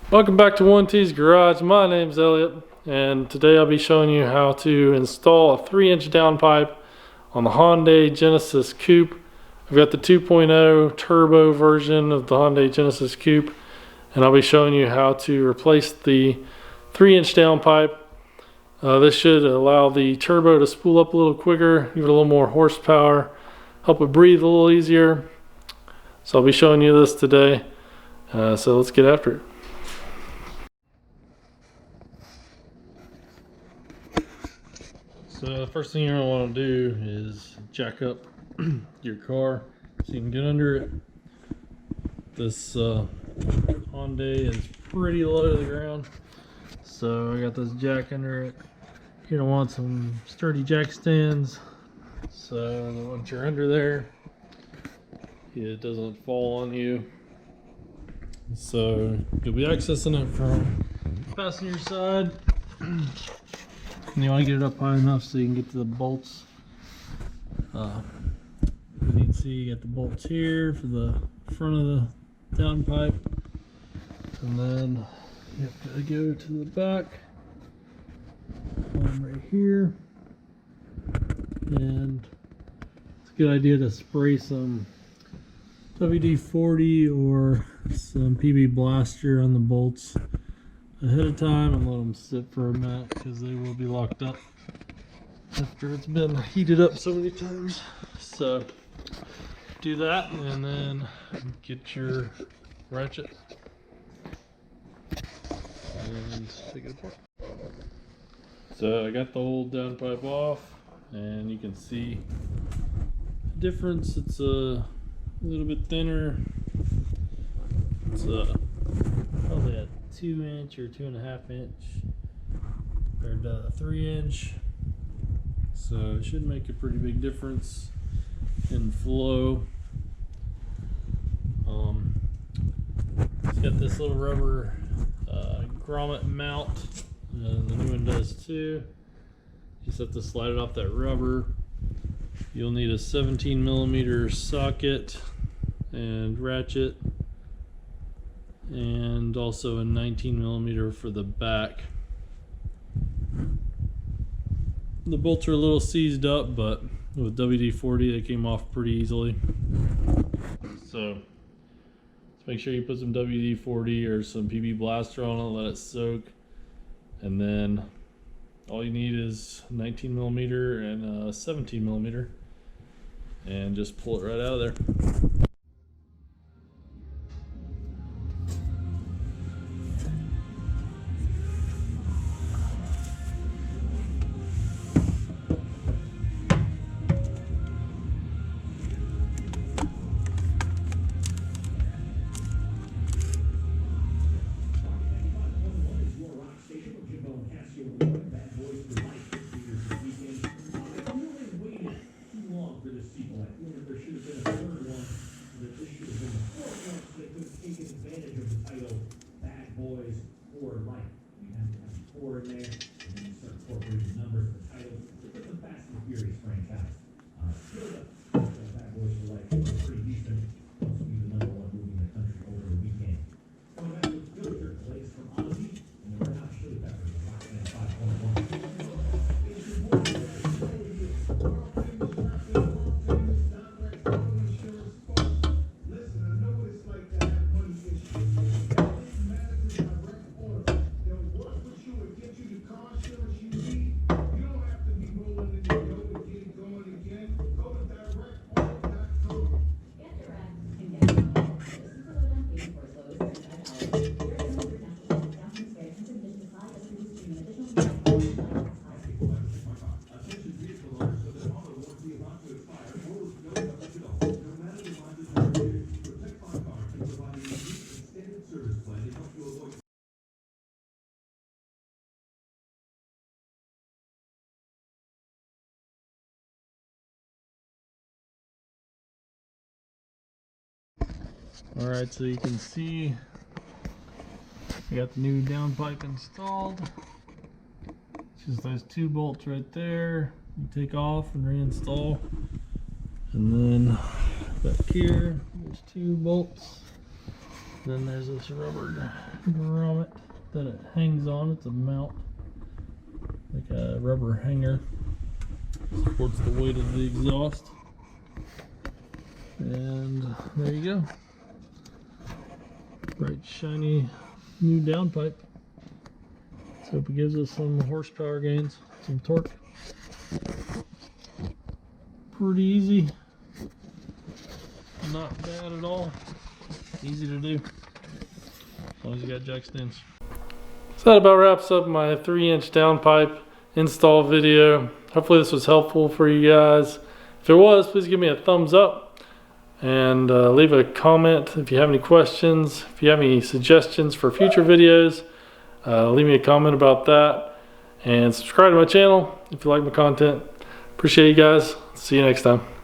Welcome back to 1T's Garage. My name's Elliot, and today I'll be showing you how to install a 3-inch downpipe on the Hyundai Genesis Coupe. I've got the 2.0 turbo version of the Hyundai Genesis Coupe, and I'll be showing you how to replace the 3-inch downpipe. This should allow the turbo to spool up a little quicker, give it a little more horsepower, help it breathe a little easier. So I'll be showing you this today. So let's get after it. So the first thing you're going to want to do is jack up your car so you can get under it. This Hyundai is pretty low to the ground, so I got this jack under it. You're going to want some sturdy jack stands so that once you're under there it doesn't fall on you. So you'll be accessing it from the passenger side. And you want to get it up high enough so you can get to the bolts. You can see you got the bolts here for the front of the downpipe, and then you have to go to the back, one right here, and it's a good idea to spray some WD-40 or some PB Blaster on the bolts ahead of time and let them sit for a minute, because they will be locked up after it's been heated up so many times. So do that and then get your ratchet and take it apart. So I got the old downpipe off, and you can see the difference. It's a little bit thinner. It's probably a 2-inch or 2.5 inch compared to the 3-inch, so it should make a pretty big difference in flow. It's got this little rubber grommet mount, and the new one does too. You just have to slide it off that rubber. You'll need a 17mm socket and ratchet, and also a 19mm for the back. The bolts are a little seized up, but with WD-40 they came off pretty easily. So just make sure you put some WD-40 or some PB Blaster on it, let it soak, and then all you need is 19mm and a 17mm, and just pull it right out of there. Alright, so you can see we got the new downpipe installed. It's just those 2 bolts right there. You take off and reinstall. And then back here, there's 2 bolts. Then there's this rubber grommet that it hangs on. It's a mount, like a rubber hanger. Supports the weight of the exhaust. And there you go. Bright, shiny, new downpipe. Let's hope it gives us some horsepower gains, some torque. Pretty easy. Not bad at all. Easy to do, as long as you got jack stands. So that about wraps up my 3-inch downpipe install video. Hopefully this was helpful for you guys. If it was, please give me a thumbs up and leave a comment if you have any questions. If you have any suggestions for future videos, leave me a comment about that. And subscribe to my channel if you like my content. Appreciate you guys. See you next time.